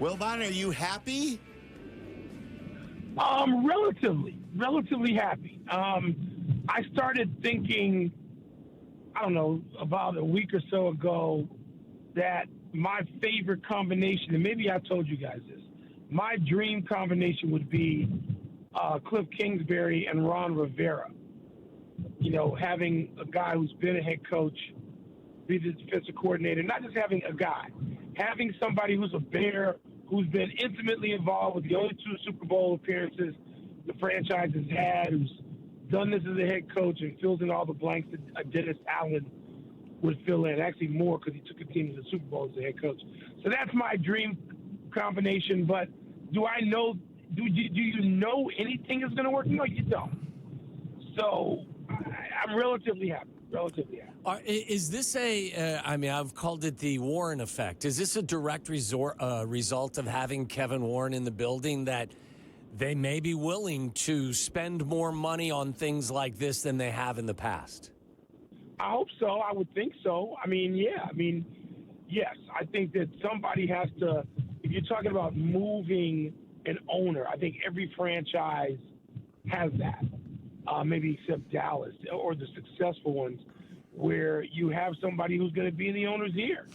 Wilbon, are you happy? Relatively happy. I started thinking, I don't know, about a week or so ago that my favorite combination, and maybe I told you guys this, my dream combination would be Cliff Kingsbury and Ron Rivera. You know, having a guy who's been a head coach, be the defensive coordinator, not just having a guy, having somebody who's a Bear, who's been intimately involved with the only 2 Super Bowl appearances the franchise has had, who's done this as a head coach and fills in all the blanks that Dennis Allen would fill in. Actually more, because he took a team to the Super Bowl as a head coach. So that's my dream combination. But do I know? Do you know anything is going to work? No, you don't. So I'm relatively happy. Is this I've called it the Warren effect. Is this a direct result of having Kevin Warren in the building, that they may be willing to spend more money on things like this than they have in the past? I hope so. I would think so. Yes. I think that somebody has to, if you're talking about moving an owner, I think every franchise has that. Maybe except Dallas or the successful ones, where you have somebody who's going to be in the owner's ear,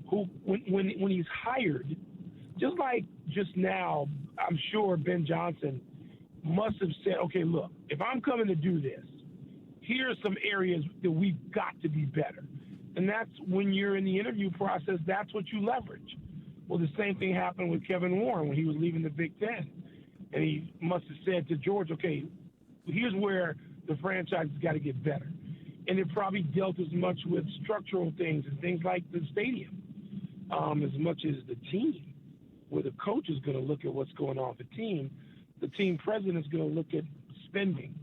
who, when he's hired, just now, I'm sure Ben Johnson must have said, okay, look, if I'm coming to do this, here are some areas that we've got to be better. And that's when you're in the interview process, that's what you leverage. Well, the same thing happened with Kevin Warren when he was leaving the Big Ten. And he must have said to George, okay, here's where the franchise has got to get better. And it probably dealt as much with structural things and things like the stadium, as much as the team, where the coach is going to look at what's going on with the team. The team president is going to look at spending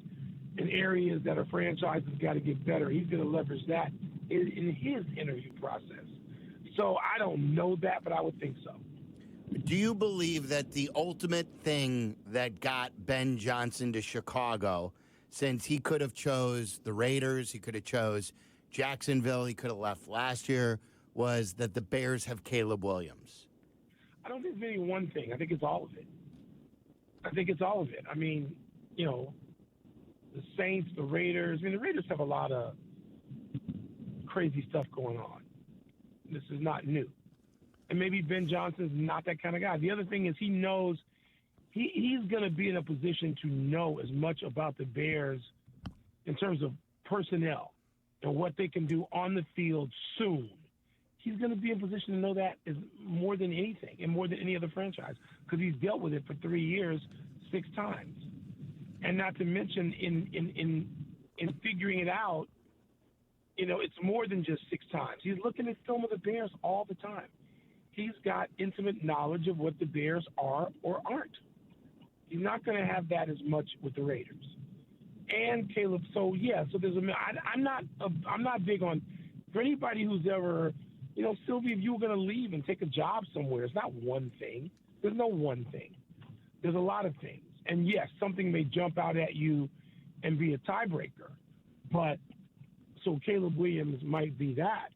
in areas that a franchise has got to get better. He's going to leverage that in his interview process. So I don't know that, but I would think so. Do you believe that the ultimate thing that got Ben Johnson to Chicago, since he could have chose the Raiders, he could have chose Jacksonville, he could have left last year, was that the Bears have Caleb Williams? I don't think it's any one thing. I think it's all of it. I mean, you know, the Saints, the Raiders. I mean, the Raiders have a lot of crazy stuff going on. This is not new. And maybe Ben Johnson's not that kind of guy. The other thing is he knows he's going to be in a position to know as much about the Bears in terms of personnel and what they can do on the field soon. He's going to be in position to know that is more than anything and more than any other franchise, because he's dealt with it for 3 years, 6 times. And not to mention in figuring it out, you know, it's more than just 6 times. He's looking at film of the Bears all the time. He's got intimate knowledge of what the Bears are or aren't. He's not going to have that as much with the Raiders and Caleb. So yeah, so there's I'm not big on, for anybody who's ever, you know, Sylvie, if you were going to leave and take a job somewhere, it's not one thing. There's no one thing. There's a lot of things. And yes, something may jump out at you and be a tiebreaker. But so Caleb Williams might be that.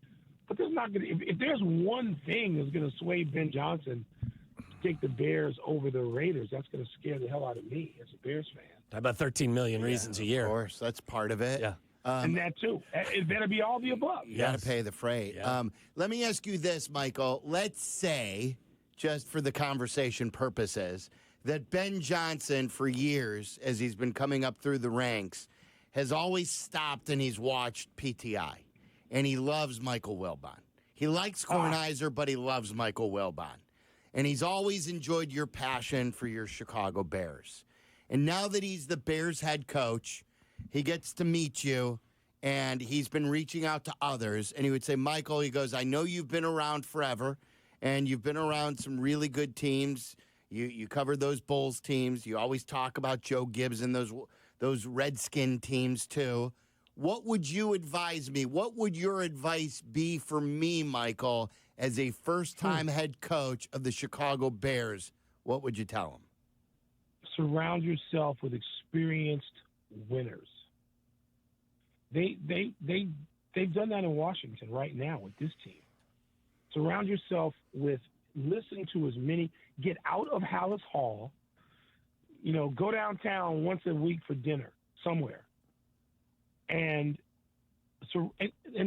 But there's not going to, if there's one thing that's going to sway Ben Johnson to take the Bears over the Raiders, that's going to scare the hell out of me as a Bears fan. About 13 million reasons a year. Of course, that's part of it. Yeah. And that too. It better be all the above. You got to pay the freight. Yeah. Let me ask you this, Michael. Let's say, just for the conversation purposes, that Ben Johnson, for years, as he's been coming up through the ranks, has always stopped and he's watched PTI. And he loves Michael Wilbon. He likes Kornheiser, but he loves Michael Wilbon. And he's always enjoyed your passion for your Chicago Bears. And now that he's the Bears head coach, he gets to meet you, and he's been reaching out to others. And he would say, Michael, he goes, I know you've been around forever, and you've been around some really good teams. You covered those Bulls teams. You always talk about Joe Gibbs and those Redskin teams, too. What would you advise me? What would your advice be for me, Michael, as a first-time head coach of the Chicago Bears? What would you tell him? Surround yourself with experienced winners. They've done that in Washington right now with this team. Surround yourself with listen to as many, get out of Hallis Hall, go downtown once a week for dinner somewhere. And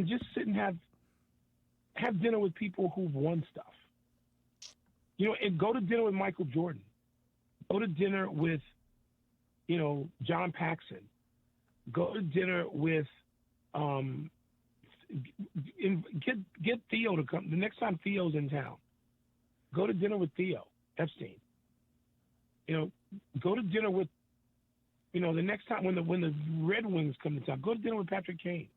just sit and have dinner with people who've won stuff. And go to dinner with Michael Jordan. Go to dinner with, John Paxson. Go to dinner with, get Theo to come. The next time Theo's in town, go to dinner with Theo Epstein. Go to dinner with, the next time when the Red Wings come to town, go to dinner with Patrick Kane.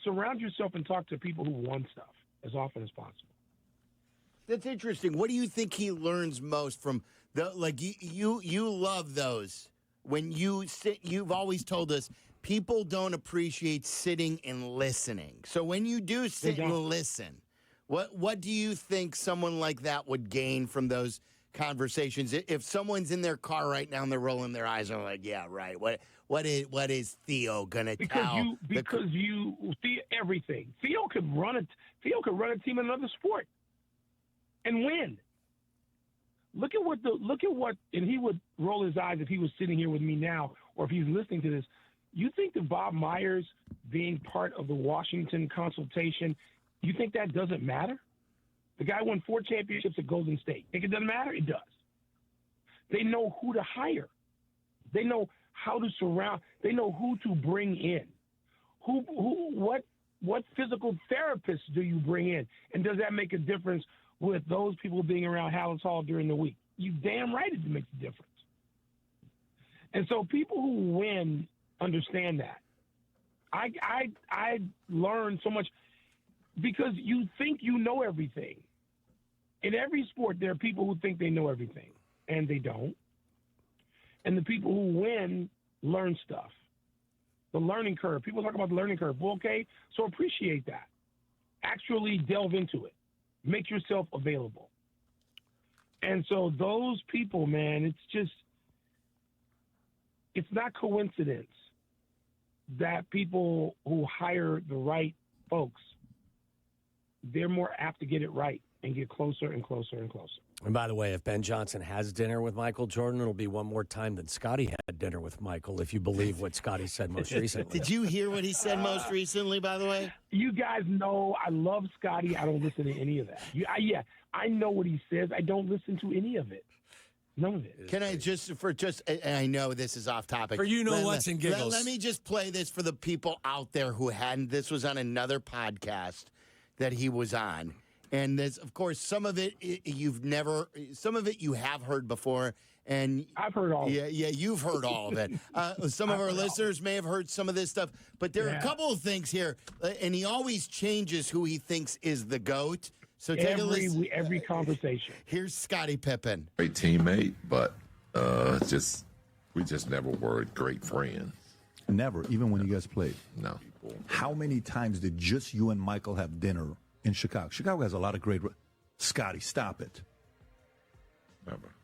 Surround yourself and talk to people who won stuff as often as possible. That's interesting. What do you think he learns most from you love those when you sit? You've always told us people don't appreciate sitting and listening. So when you do sit and listen, what do you think someone like that would gain from those conversations? If someone's in their car right now and they're rolling their eyes and they're like, yeah, right. What is Theo gonna tell? Theo, everything. Theo could run a team in another sport and win. Look at what, and he would roll his eyes if he was sitting here with me now, or if he's listening to this. You think that Bob Myers being part of the Washington consultation, you think that doesn't matter? The guy won 4 championships at Golden State. Think it doesn't matter? It does. They know who to hire. They know how to surround. They know who to bring in. What physical therapists do you bring in? And does that make a difference with those people being around Hallis Hall during the week? You damn right it makes a difference. And so people who win understand that. I learned so much because you think you know everything. In every sport, there are people who think they know everything, and they don't. And the people who win learn stuff. The learning curve. People talk about the learning curve. Well, okay, so appreciate that. Actually delve into it. Make yourself available. And so those people, man, it's not coincidence that people who hire the right folks, they're more apt to get it right and get closer and closer and closer. And by the way, if Ben Johnson has dinner with Michael Jordan, it'll be one more time than Scotty had dinner with Michael, if you believe what Scotty said most recently. Did you hear what he said most recently, by the way? You guys know I love Scotty. I don't listen to any of that. I know what he says. I don't listen to any of it. None of it. Can I and I know this is off topic. For what's in giggles. Let me just play this for the people out there who hadn't. This was on another podcast that he was on. And there's, of course, some of it you have heard before. And I've heard all of it. Yeah, you've heard all of it. Some of our listeners may have heard some of this stuff. But there are a couple of things here. And he always changes who he thinks is the GOAT. So take a listen. Every conversation. Here's Scotty Pippen. Great teammate, but we just never were great friends. Never, even when you guys played. No. How many times did just you and Michael have dinner in Chicago? Chicago has a lot of great. Scotty, stop it. Never.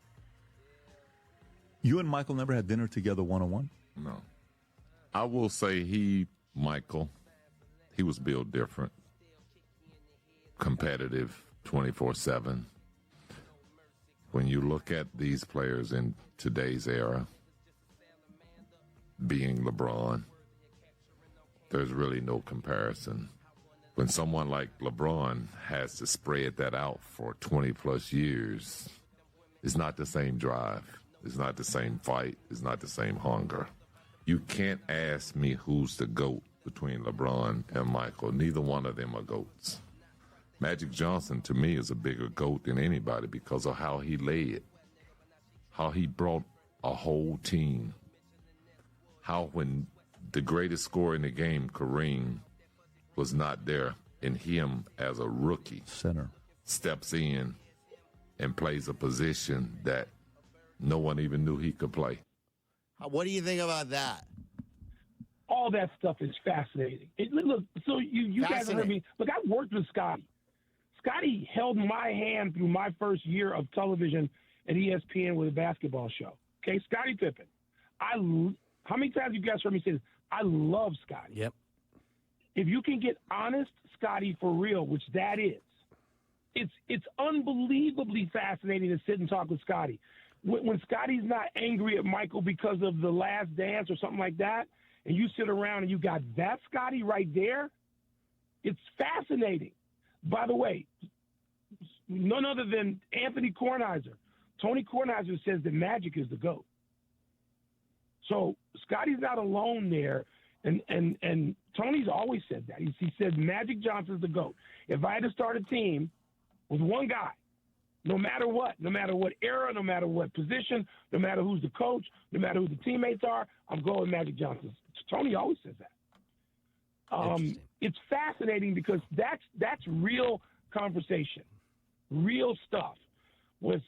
You and Michael never had dinner together one-on-one? No. I will say Michael, he was built different. Competitive 24/7. When you look at these players in today's era, being LeBron, there's really no comparison. When someone like LeBron has to spread that out for 20-plus years, it's not the same drive. It's not the same fight. It's not the same hunger. You can't ask me who's the GOAT between LeBron and Michael. Neither one of them are GOATs. Magic Johnson, to me, is a bigger GOAT than anybody because of how he led, how he brought a whole team, how when the greatest scorer in the game, Kareem, was not there, and him as a rookie center steps in and plays a position that no one even knew he could play. What do you think about that? All that stuff is fascinating. Look, so you guys have heard me. Look, I worked with Scotty. Scotty held my hand through my first year of television at ESPN with a basketball show. Okay, Scotty Pippen. How many times have you guys heard me say this? I love Scotty. Yep. if you can get honest Scotty for real, which that is, it's unbelievably fascinating to sit and talk with Scotty. When Scotty's not angry at Michael because of the last dance or something like that, and you sit around and you got that Scotty right there, it's fascinating. By the way, none other than Anthony Kornheiser. Tony Kornheiser says that Magic is the GOAT. So Scotty's not alone there. And Tony's always said that. He said Magic Johnson's the GOAT. If I had to start a team with one guy, no matter what era, no matter what position, no matter who's the coach, no matter who the teammates are, I'm going with Magic Johnson. Tony always says that. It's fascinating because that's real conversation, real stuff. Where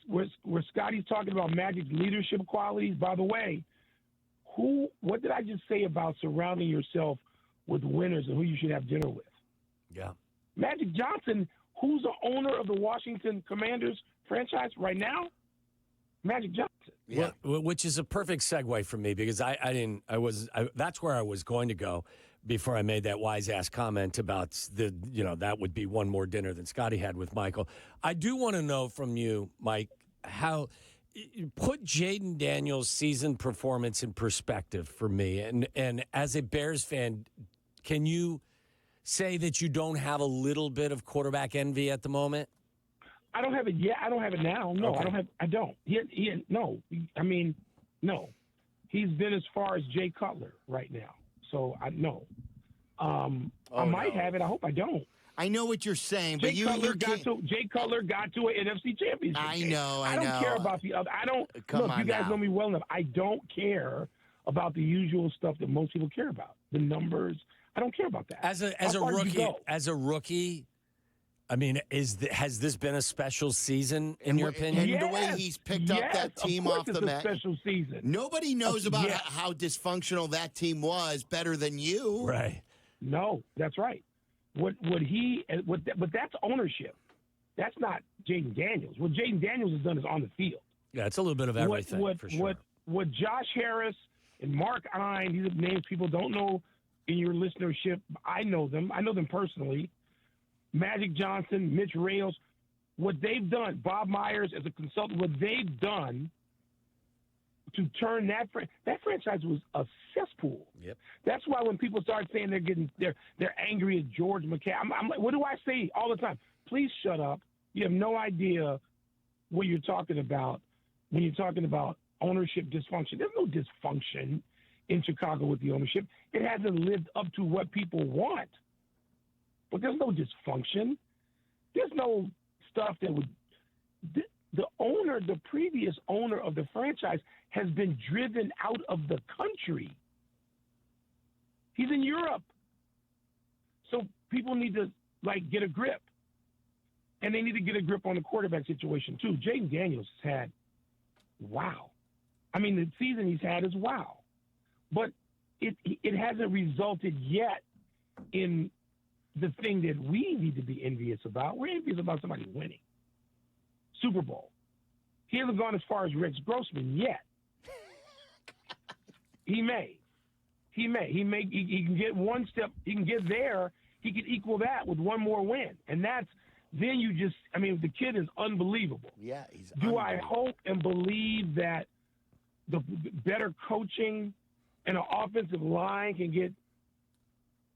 Scotty's talking about Magic's leadership qualities. By the way, what did I just say about surrounding yourself with winners and who you should have dinner with? Yeah. Magic Johnson, who's the owner of the Washington Commanders franchise right now? Magic Johnson. Yeah. Which is a perfect segue for me because that's where I was going to go before I made that wise ass comment about that would be one more dinner than Scotty had with Michael. I do want to know from you, Mike, how put Jaden Daniels' season performance in perspective for me. And as a Bears fan, can you say that you don't have a little bit of quarterback envy at the moment? I don't have it yet. I don't have it now. No, okay. I don't. No. I mean, no. He's been as far as Jay Cutler right now. So I know. I might have it. I hope I don't. I know what you're saying, but Jay Cutler got to an NFC Championship. I know. I don't care about the other. I don't. Look, you guys know me well enough. I don't care about the usual stuff that most people care about. The numbers. I don't care about that. As a rookie, I mean, has this been a special season in your opinion? And the way he's picked up that team off the mat. Special season. Nobody knows about how dysfunctional that team was better than you. Right. No, that's right. But that's ownership. That's not Jaden Daniels. What Jaden Daniels has done is on the field. Yeah, it's a little bit of everything for sure. What Josh Harris and Mark Ein, these are names people don't know in your listenership. I know them. I know them personally. Magic Johnson, Mitch Rales, what they've done, Bob Myers as a consultant, what they've done to turn that franchise was a cesspool. Yep. That's why when people start saying they're angry at George McCay, I'm like, what do I say all the time? Please shut up. You have no idea what you're talking about when you're talking about ownership dysfunction. There's no dysfunction in Chicago with the ownership. It hasn't lived up to what people want. But there's no dysfunction. There's no stuff that would. The previous owner of the franchise has been driven out of the country. He's in Europe. So people need to, get a grip. And they need to get a grip on the quarterback situation, too. Jaden Daniels has had, wow. I mean, the season he's had is wow. But it hasn't resulted yet in the thing that we need to be envious about. We're envious about somebody winning. Super Bowl. He hasn't gone as far as Rex Grossman yet. He may. He can get one step. He can get there. He can equal that with one more win. And then the kid is unbelievable. Yeah, he's Do I hope and believe that the better coaching and an offensive line can get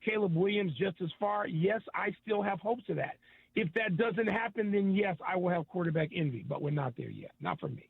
Caleb Williams just as far? Yes, I still have hopes of that. If that doesn't happen, then yes, I will have quarterback envy, but we're not there yet. Not for me.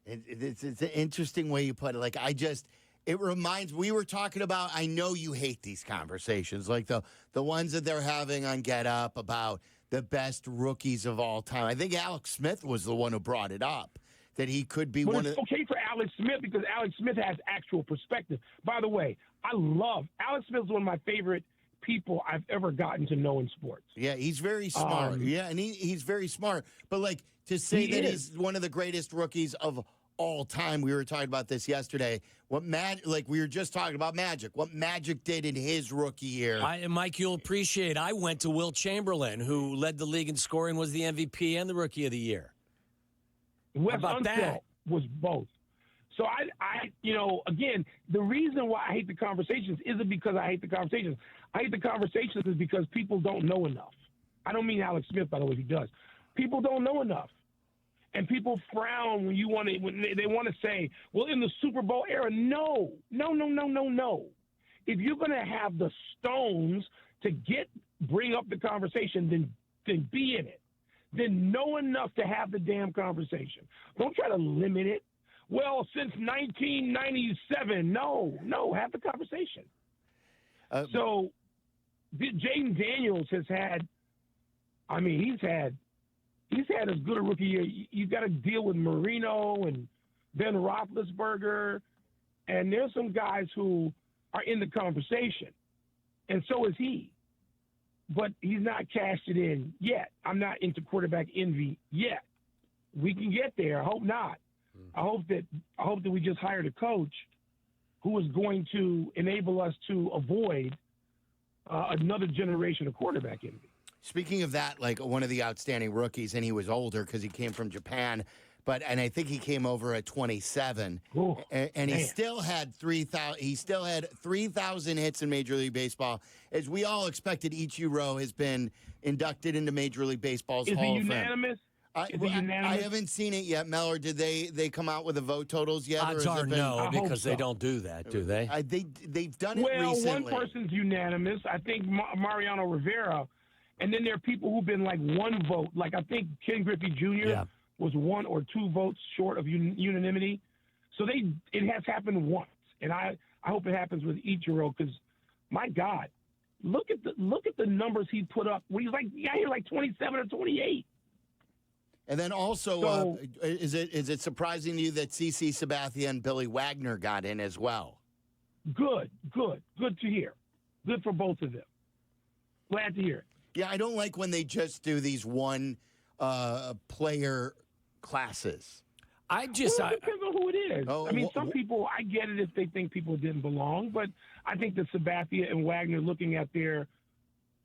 It's an interesting way you put it. It reminds, we were talking about, I know you hate these conversations, like the ones that they're having on Get Up about the best rookies of all time. I think Alex Smith was the one who brought it up, that he could be one of It's okay for Alex Smith because Alex Smith has actual perspective. By the way, Alex Smith is one of my favorite people I've ever gotten to know in sports. Yeah, he's very smart. And he's very smart. But to say that he's one of the greatest rookies of all time, we were talking about this yesterday. We were just talking about Magic. What Magic did in his rookie year. Mike, you'll appreciate. I went to Will Chamberlain, who led the league in scoring, was the MVP and the Rookie of the Year. Wes Unseld was both. So again, the reason why I hate the conversations isn't because I hate the conversations. I hate the conversations is because people don't know enough. I don't mean Alex Smith, by the way, he does. People don't know enough. And people frown when they want to say, well, in the Super Bowl era. No. If you're going to have the stones to bring up the conversation, then be in it. Then know enough to have the damn conversation. Don't try to limit it. Well, since 1997, no, have the conversation. So Jaden Daniels has had, he's had as good a rookie year. You've got to deal with Marino and Ben Roethlisberger, and there's some guys who are in the conversation, and so is he. But he's not cashed it in yet. I'm not into quarterback envy yet. We can get there. I hope not. I hope that we just hired a coach who is going to enable us to avoid another generation of quarterback envy. Speaking of that, like one of the outstanding rookies, and he was older because he came from Japan, and I think he came over at 27, Ooh, and he still had 3,000. He still had 3,000 hits in Major League Baseball, as we all expected. Ichiro has been inducted into Major League Baseball's Hall of Fame. Is he unanimous? I haven't seen it yet, Mel. Or did they come out with the vote totals yet? Odds are no, because they don't do that, do they? They've done it recently. One person's unanimous. I think Mariano Rivera. And then there are people who've been like one vote. Like I think Ken Griffey Jr. was 1 or 2 votes short of unanimity. So it has happened once, and I hope it happens with Ichiro because, my God, look at the numbers he put up when he got here like 27 or 28. And then also, is it surprising to you that CeCe Sabathia and Billy Wagner got in as well? Good to hear. Good for both of them. Glad to hear it. Yeah, I don't like when they just do these one player classes. It depends on who it is. Oh, some people, I get it if they think people didn't belong, but I think that Sabathia and Wagner, looking at their,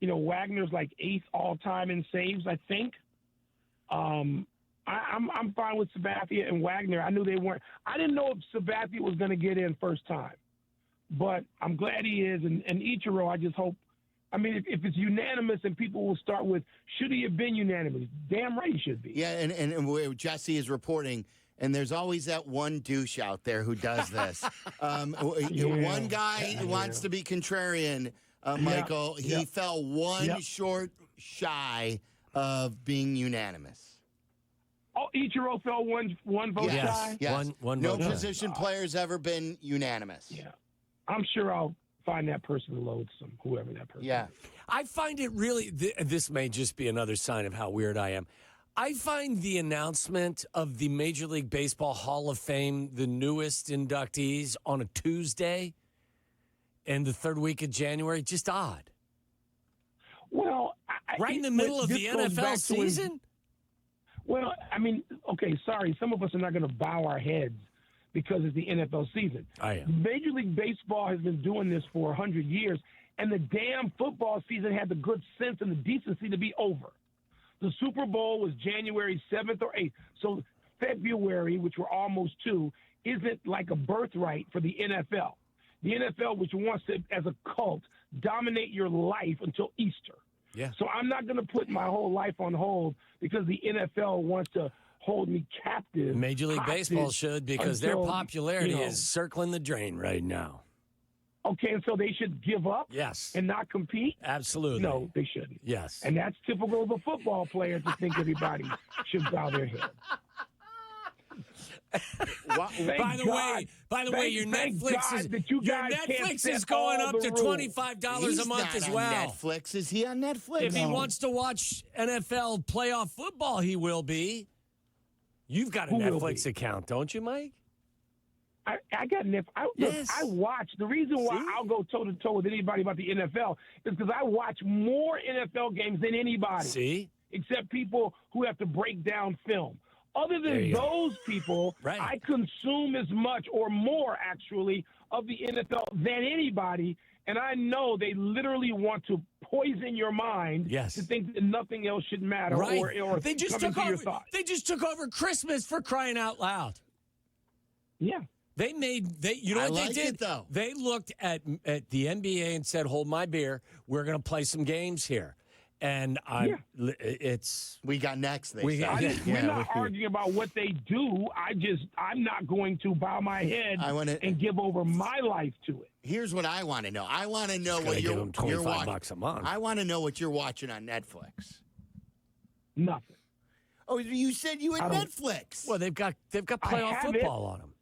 Wagner's like 8th all-time in saves, I think. I'm fine with Sabathia and Wagner. I knew they weren't. I didn't know if Sabathia was going to get in first time, but I'm glad he is. And Ichiro, I just hope. If it's unanimous, and people will start with, should he have been unanimous? Damn right he should be. Yeah, and Jesse is reporting, and there's always that one douche out there who does this. One guy wants to be contrarian, Michael. He fell one short shy of being unanimous. Oh, Ichiro fell one vote shy? Yes. One no vote position player's ever been unanimous. Yeah. I'm sure I'll find that person loathsome, whoever that person is. I find it really, this may just be another sign of how weird I am. I find the announcement of the Major League Baseball Hall of Fame, the newest inductees, on a Tuesday in the third week of January, just odd. Well, right in the middle of the NFL season? Well, okay, sorry. Some of us are not going to bow our heads because it's the NFL season. I am. Major League Baseball has been doing this for 100 years, and the damn football season had the good sense and the decency to be over. The Super Bowl was January 7th or 8th. So February, which we're almost to, isn't like a birthright for the NFL. The NFL, which wants to, as a cult, dominate your life until Easter. Yeah. So I'm not going to put my whole life on hold because the NFL wants to hold me captive. Major League Baseball should, because their popularity is circling the drain right now. Okay, and so they should give up? Yes. And not compete? Absolutely. No, they shouldn't. Yes. And that's typical of a football player to think everybody should bow their head. By the way, your Netflix is going up to $25 a month as well. Netflix. Is he on Netflix? If he wants to watch NFL playoff football, he will be. You've got a Netflix account, don't you, Mike? I got Netflix. I watch. The reason why I'll go toe-to-toe with anybody about the NFL is because I watch more NFL games than anybody. See? Except people who have to break down film. Other than those people, I consume as much or more, actually, of the NFL than anybody. And I know they literally want to poison your mind to think that nothing else should matter or they just come into your thoughts. They just took over Christmas, for crying out loud. Yeah. You know I what like they did? it, though. They looked at the NBA and said, "Hold my beer. We're going to play some games here." And We got next. They We said. got- We're not arguing about what they do. I'm not going to bow my head and give over my life to it. Here's what I want to know. I want to know Just what gotta give you're them 25 watching. bucks a month. I want to know what you're watching on Netflix. Nothing. Oh, you said you had I don't- Netflix. Well, they've got playoff have football on them.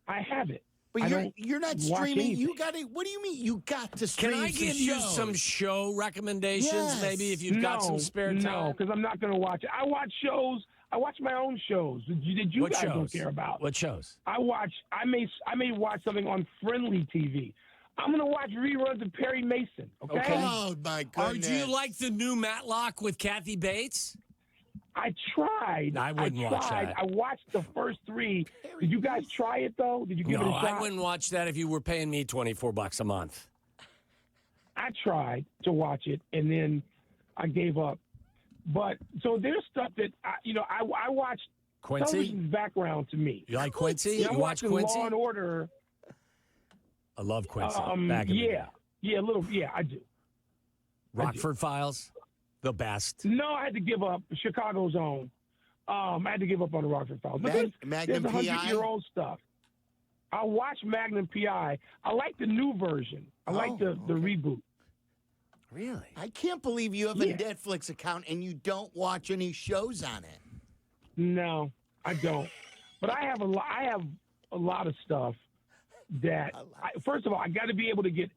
I have it. but I you're don't not watch streaming. You anything. got to. What do you mean? You got to stream? Can I give you some show recommendations? Yes. Maybe if you've got some spare time. No, because I'm not going to watch it. I watch shows. I watch my own shows that you What guys shows? don't care about. What shows? I may watch something on friendly TV. I'm going to watch reruns of Perry Mason. Okay. Oh my Or goodness! do you like the new Matlock with Kathy Bates? I tried. I wouldn't watch tried. that. I watched the first 3. Did you guys try it though? Did you give it a No, shot? I wouldn't watch that if you were paying me $24 a month. I tried to watch it and then I gave up. But so there's stuff that I watched. Quincy? Television's background to me. You like Quincy? I'm You watch watching Quincy? Law and Order. I love Quincy. Back in the day. a little. Yeah, I do. Rockford Files, the best. No, I had to give up. Chicago's own. I had to give up on the Rockford Files. But Magnum there's PI? 100-year-old stuff. I watch Magnum PI. I like the new version. I like the reboot. Really? I can't believe you have a Netflix account and you don't watch any shows on it. No, I don't. But I have a lot of stuff that. First of all, I got to be able to get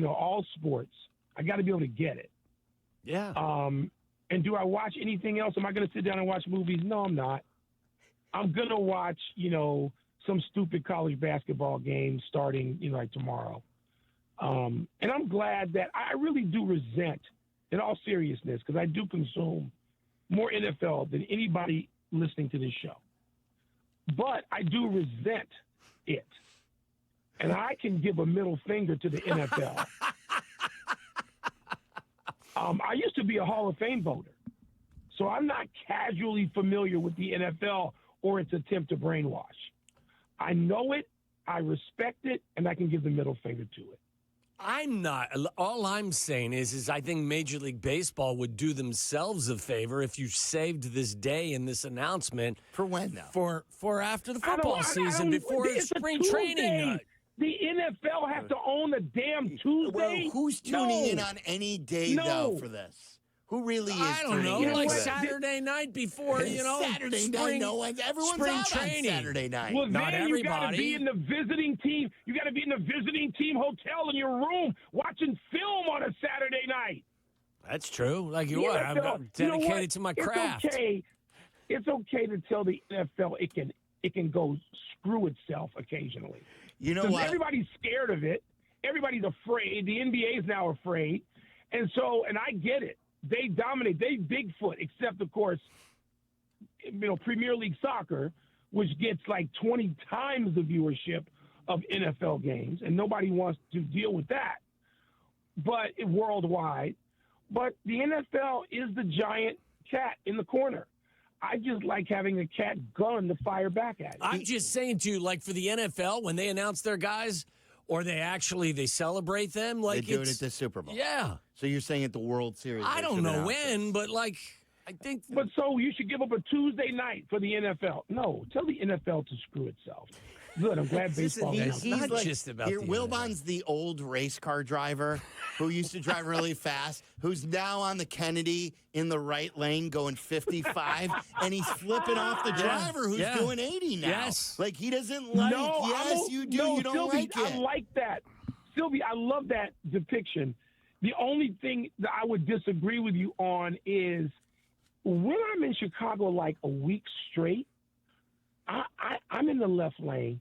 all sports. I got to be able to get it. Yeah. And do I watch anything else? Am I going to sit down and watch movies? No, I'm not. I'm going to watch, some stupid college basketball game starting, like tomorrow. And I'm glad that I really do resent, in all seriousness, because I do consume more NFL than anybody listening to this show. But I do resent it. And I can give a middle finger to the NFL. I used to be a Hall of Fame voter. So I'm not casually familiar with the NFL or its attempt to brainwash. I know it, I respect it, and I can give the middle finger to it. I'm not. All I'm saying is I think Major League Baseball would do themselves a favor if you saved this day and this announcement. For when, though? For after the football season, before it's a spring Tuesday. training. The NFL has to own a damn Tuesday. Well, who's tuning in on any day, though, for this? Who really is I don't know, tuning in like for this? Saturday night before, Saturday night, everyone's spring out training. on Saturday night. Well, Not then you got to everybody. be in the visiting team. You got to be in the visiting team hotel in your room watching film on a Saturday night. That's true. Like you The are. I'm NFL, dedicated to my craft. It's okay to tell the NFL it can go screw itself occasionally. You know 'Cause what? everybody's scared of it. Everybody's afraid. The NBA is now afraid. And I get it. They dominate. They Bigfoot, except, of course, Premier League soccer, which gets like 20 times the viewership of NFL games, and nobody wants to deal with that. But worldwide. But the NFL is the giant cat in the corner. I just like having a cat gun to fire back at it. I'm just saying to you, like for the NFL, when they announce their guys or they celebrate them, like They do it at the Super Bowl. Yeah. So you're saying at the World Series? I they don't should know announce when, it. but like I think. But so you should give up a Tuesday night for the NFL. No, tell the NFL to screw itself. Good. I'm glad baseball. It's not like, just about here, the Wilbon's the old race car driver who used to drive really fast, who's now on the Kennedy in the right lane going 55, and he's flipping off the driver who's doing 80 now. Yes. Like he doesn't like. No, yes, you do. No, you don't Sylvie, like it. I like that. Sylvie, I love that depiction. The only thing that I would disagree with you on is when I'm in Chicago like a week straight, I'm in the left lane.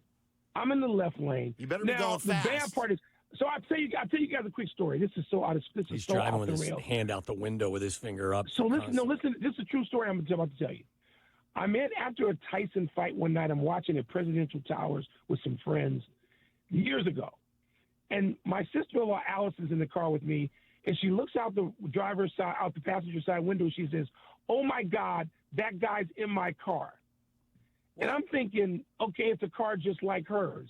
You better be now, going fast. The bad part is, so I'll tell you guys a quick story. This is so out of this He's is so driving off with the his rails. hand out the window with his finger up. So listen. This is a true story I'm about to tell you. I'm after a Tyson fight one night. I'm watching at Presidential Towers with some friends years ago, and my sister-in-law Alice is in the car with me, and she looks out the driver's side, out the passenger side window. She says, "Oh my God, that guy's in my car." And I'm thinking, okay, it's a car just like hers.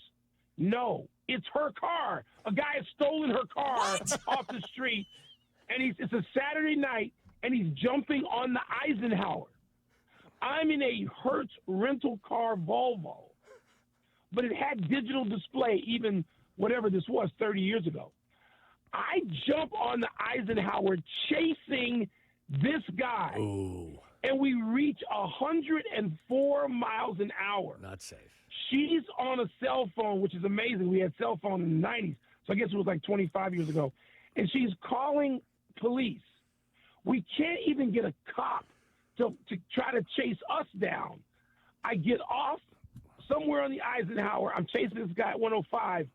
No, it's her car. A guy has stolen her car off the street, and it's a Saturday night, and he's jumping on the Eisenhower. I'm in a Hertz rental car Volvo, but it had digital display, even whatever this was 30 years ago. I jump on the Eisenhower chasing this guy, Ooh, and we reach 104 miles an hour. not safe. She's on a cell phone, which is amazing. We had cell phone in the 90s, so I guess it was like 25 years ago. And she's calling police. We can't even get a cop to try to chase us down. I get off somewhere on the Eisenhower. I'm chasing this guy at 105.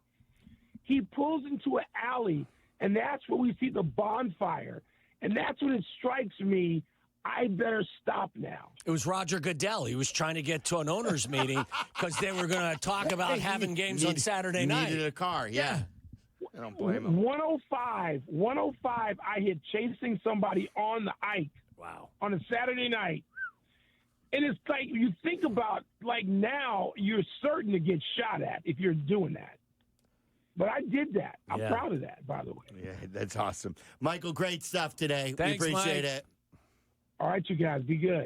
He pulls into an alley, and that's where we see the bonfire. And that's when it strikes me, I better stop now. It was Roger Goodell. He was trying to get to an owners meeting because they were going to talk about having games on Saturday night. Needed a car, yeah. I don't blame him. 105, I hit chasing somebody on the Ike. Wow. On a Saturday night. And it's like, you think about, like, now you're certain to get shot at if you're doing that. But I did that. I'm proud of that, by the way. Yeah, that's awesome. Michael, great stuff today. Thanks, we appreciate Mike. it. All right, you guys, be good.